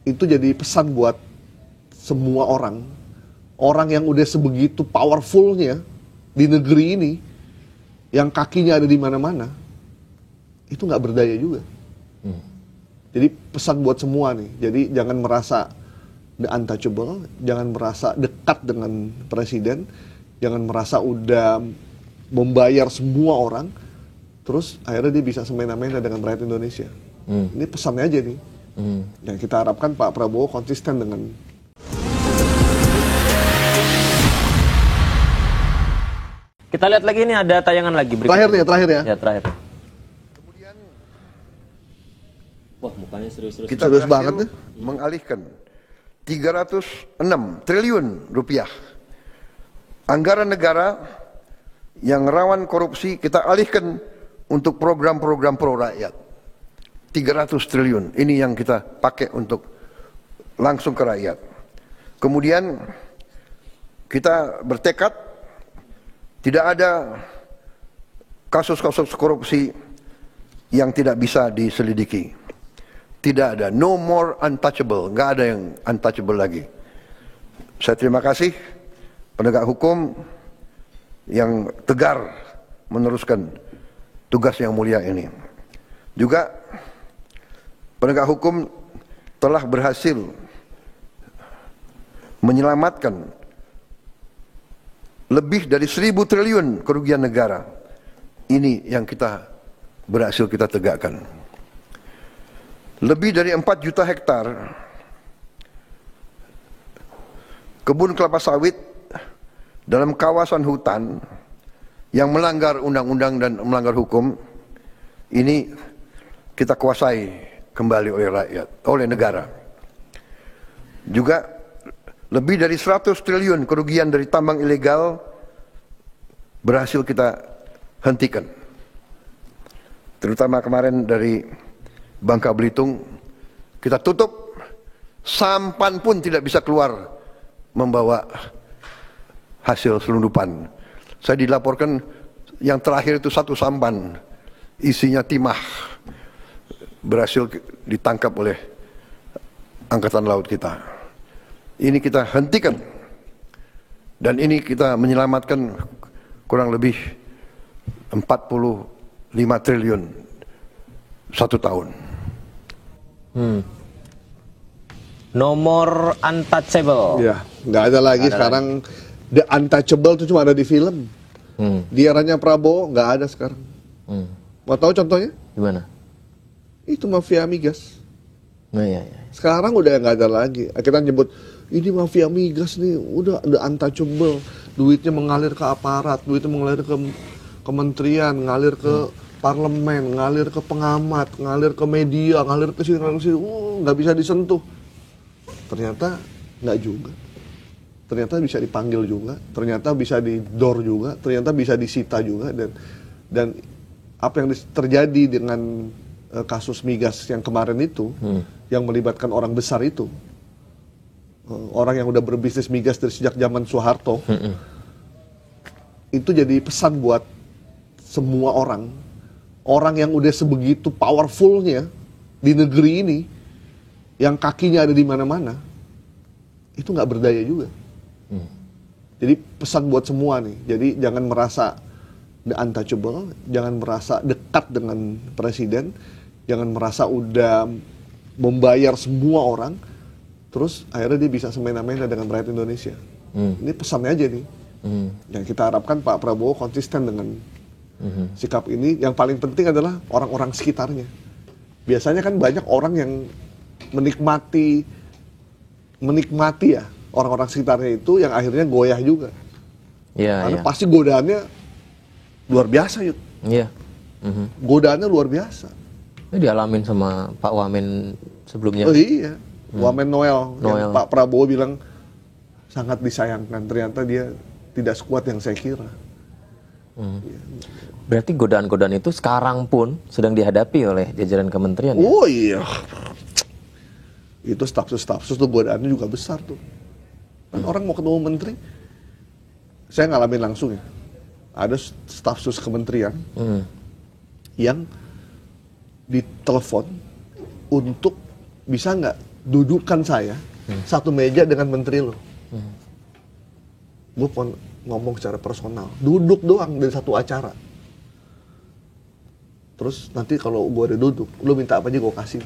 Itu jadi pesan buat semua orang. Orang yang udah sebegitu powerfulnya di negeri ini, yang kakinya ada di mana-mana, itu nggak berdaya juga. Jadi pesan buat semua nih. Jadi jangan merasa the untouchable, jangan merasa dekat dengan presiden, jangan merasa udah membayar semua orang, terus akhirnya dia bisa semena-mena dengan rakyat Indonesia. Ini pesannya aja nih. Dan kita harapkan Pak Prabowo konsisten dengan. Kita lihat lagi, ini ada tayangan lagi Terakhir ya. Ya, terakhir. Kemudian Wah, mukanya serius-serius. kita Serius berhasil banget, mengalihkan 306 triliun rupiah anggaran negara yang rawan korupsi, kita alihkan untuk program-program pro rakyat. 300 triliun ini yang kita pakai untuk langsung ke rakyat. Kemudian kita bertekad tidak ada kasus-kasus korupsi yang tidak bisa diselidiki. Tidak ada, no more untouchable, nggak ada yang untouchable lagi. Saya terima kasih penegak hukum yang tegar meneruskan tugas yang mulia ini. Juga penegak hukum telah berhasil menyelamatkan lebih dari 1.000 triliun kerugian negara. Ini yang kita berhasil kita tegakkan. Lebih dari 4 juta hektar kebun kelapa sawit dalam kawasan hutan yang melanggar undang-undang dan melanggar hukum, ini kita kuasai kembali oleh rakyat, oleh negara. Juga lebih dari 100 triliun kerugian dari tambang ilegal berhasil kita hentikan. Terutama kemarin dari Bangka Belitung, kita tutup, sampan pun tidak bisa keluar membawa hasil selundupan. Saya dilaporkan yang terakhir itu 1 sampan, isinya timah, berhasil ditangkap oleh Angkatan Laut kita. Ini kita hentikan, dan ini kita menyelamatkan kurang lebih 45 triliun 1 tahun. Nomor untouchable. Ya, nggak ada lagi sekarang. The untouchable itu cuma ada di film. Di eranya Prabowo nggak ada sekarang. Mau tahu contohnya? Gimana? Itu mafia migas. Nah, ya. Sekarang udah nggak ada lagi. Kita nyebut ini mafia migas nih, udah the untouchable. Duitnya mengalir ke aparat, duitnya mengalir ke kementerian, ngalir ke parlemen, ngalir ke pengamat, ngalir ke media, ngalir ke sini, nggak bisa disentuh. Ternyata nggak juga. Ternyata bisa dipanggil juga, ternyata bisa didor juga, ternyata bisa disita juga, dan apa yang terjadi dengan kasus migas yang kemarin itu, yang melibatkan orang besar itu, orang yang udah berbisnis migas dari sejak zaman Soeharto, itu jadi pesan buat semua orang yang udah sebegitu powerfulnya di negeri ini, yang kakinya ada di mana-mana, itu nggak berdaya juga. Jadi pesan buat semua nih, jadi jangan merasa the untouchable, jangan merasa dekat dengan presiden, jangan merasa udah membayar semua orang, terus akhirnya dia bisa semena-mena dengan rakyat Indonesia. Ini pesannya aja nih. Yang kita harapkan Pak Prabowo konsisten dengan sikap ini. Yang paling penting adalah orang-orang sekitarnya. Biasanya kan banyak orang yang menikmati ya orang-orang sekitarnya itu, yang akhirnya goyah juga. Karena pasti godaannya luar biasa, Yud. Iya. Godaannya luar biasa. Ini dialamin sama Pak Wamen sebelumnya. Oh iya, Wamen Noel. Yang Pak Prabowo bilang sangat disayangkan. Ternyata dia tidak sekuat yang saya kira. Berarti godaan-godaan itu sekarang pun sedang dihadapi oleh jajaran kementerian. Oh iya. Itu stafsus tuh godaannya juga besar tuh. Kan orang mau ketemu menteri, saya ngalamin langsung ya. Ada stafsus kementerian yang ditelepon untuk bisa nggak dudukkan saya satu meja dengan menteri lo. Gue ngomong secara personal, duduk doang dari satu acara. Terus nanti kalau gue udah duduk, lo minta apa aja gue kasih.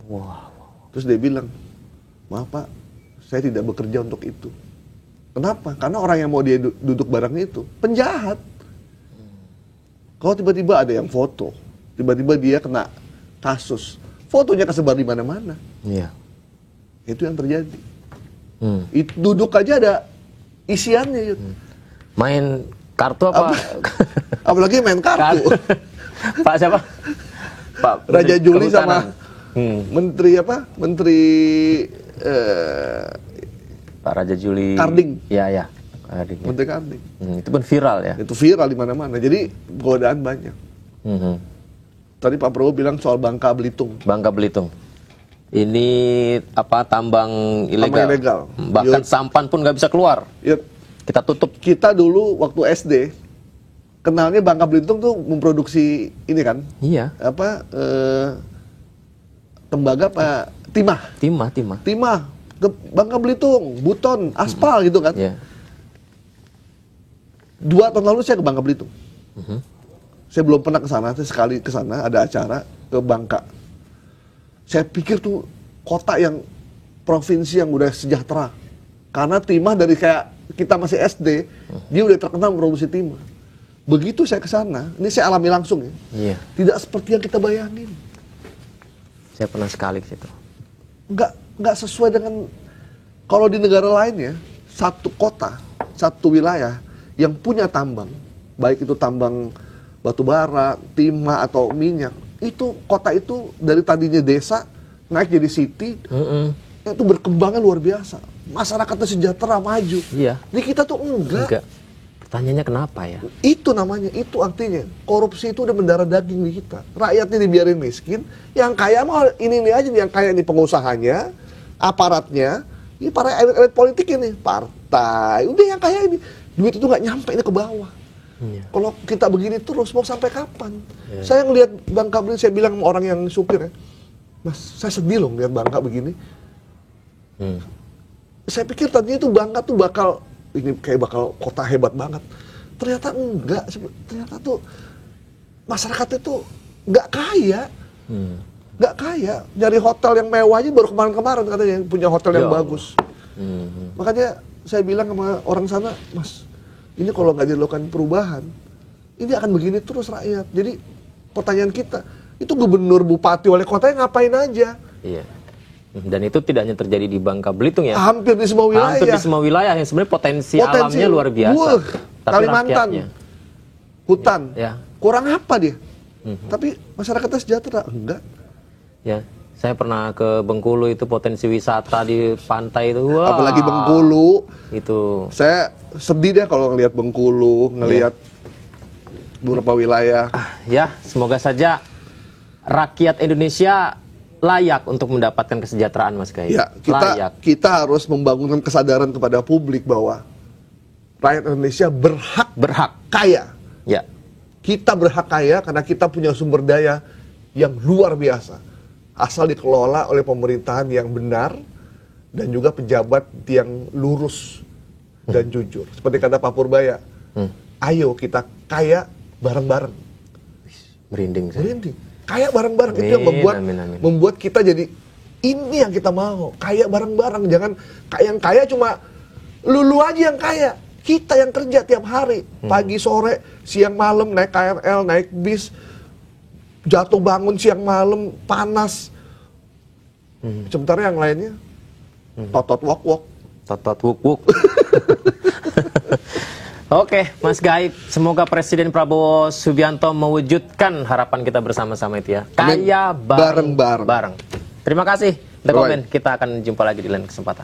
Wow. Terus dia bilang, maaf Pak, saya tidak bekerja untuk itu. Kenapa? Karena orang yang mau dia duduk bareng itu penjahat. Kalau tiba-tiba ada yang foto, tiba-tiba dia kena kasus, fotonya kesebar di mana-mana. Iya. Itu yang terjadi. Itu duduk aja ada isiannya. Main kartu apa? Apalagi main kartu. Pak siapa? Pak Raja Juli Kehutanan. sama Menteri apa? Menteri Pak Raja Juli. Karding. Iya. Karding. Ya. Menteri Karding. Itu pun viral ya. Itu viral di mana-mana. Jadi godaan banyak. Tadi Pak Prabowo bilang soal Bangka Belitung. Bangka Belitung. Ini apa tambang ilegal. Tambang ilegal. Bahkan sampan pun nggak bisa keluar. Ya, Kita tutup. kita dulu waktu SD kenalnya Bangka Belitung tuh memproduksi ini kan? Iya. Apa tembaga apa? Timah. Timah. Ke Bangka Belitung, Buton, aspal gitu kan? Iya. 2 tahun lalu saya ke Bangka Belitung. Saya belum pernah ke sana, saya sekali ke sana ada acara ke Bangka. Saya pikir tuh kota yang provinsi yang udah sejahtera. Karena timah dari kayak kita masih SD, dia udah terkenal produksi timah. Begitu saya ke sana, ini saya alami langsung ya. Iya. Tidak seperti yang kita bayangin. Saya pernah sekali ke situ. Nggak sesuai dengan kalau di negara lain ya, satu kota, satu wilayah yang punya tambang, baik itu tambang batu bara, timah atau minyak, itu kota itu dari tadinya desa naik jadi city, itu berkembangnya luar biasa. Masyarakatnya sejahtera, maju. Iya. Ini kita tuh enggak. Pertanyaannya kenapa ya? Itu namanya, itu artinya korupsi itu udah mendarah daging di kita. Rakyatnya dibiarin miskin, yang kaya mah ini aja nih, yang kaya ini pengusahanya, aparatnya, ini para elit politik ini, partai, udah yang kaya ini, duit itu nggak nyampe ini ke bawah. Iya. Kalau kita begini terus mau sampai kapan? Saya ngelihat Bangka Belitung, saya bilang sama orang yang supir ya, Mas, saya sedih loh ngeliat Bangka begini. Saya pikir tadinya itu Bangka tuh bakal kota hebat banget. Ternyata enggak. Ternyata tuh masyarakatnya tuh nggak kaya. Nggak kaya. Nyari hotel yang mewah aja baru kemarin-kemarin katanya yang punya hotel yang bagus. Makanya saya bilang sama orang sana, Mas, ini kalau nggak dilakukan perubahan, ini akan begini terus rakyat. Jadi pertanyaan kita, itu gubernur, bupati, wali kotanya ngapain aja? Iya. Dan itu tidak hanya terjadi di Bangka Belitung ya. Hampir di semua wilayah. Hampir di semua wilayah yang sebenarnya potensi alamnya luar biasa. Tapi Kalimantan, rakyatnya, hutan, ya. kurang apa dia? Tapi masyarakatnya sejahtera? Enggak. Ya, saya pernah ke Bengkulu, itu potensi wisata di pantai itu. Wah, Apalagi Bengkulu. Itu. Saya sedih deh kalau ngelihat Bengkulu, ngelihat beberapa wilayah. Ya, semoga saja rakyat Indonesia layak untuk mendapatkan kesejahteraan, Mas Gai. Ya, layak. kita harus membangunkan kesadaran kepada publik bahwa rakyat Indonesia berhak kaya. Ya. Kita berhak kaya karena kita punya sumber daya yang luar biasa. Asal dikelola oleh pemerintahan yang benar dan juga pejabat yang lurus dan jujur. Seperti kata Pak Purbaya, ayo kita kaya bareng-bareng. Merinding saya. Merinding. Kaya bareng-bareng, itu yang membuat kita jadi, ini yang kita mau, kaya bareng-bareng. Jangan yang kaya cuma lulu aja yang kaya, kita yang kerja tiap hari, pagi sore siang malam naik KRL, naik bis, jatuh bangun siang malam, panas. Sementara yang lainnya totot wok wok. Totot wuk wuk. Oke, Mas Gaib, semoga Presiden Prabowo Subianto mewujudkan harapan kita bersama-sama itu ya. Kaya bareng-bareng. Terima kasih. The Comment. Kita akan jumpa lagi di lain kesempatan.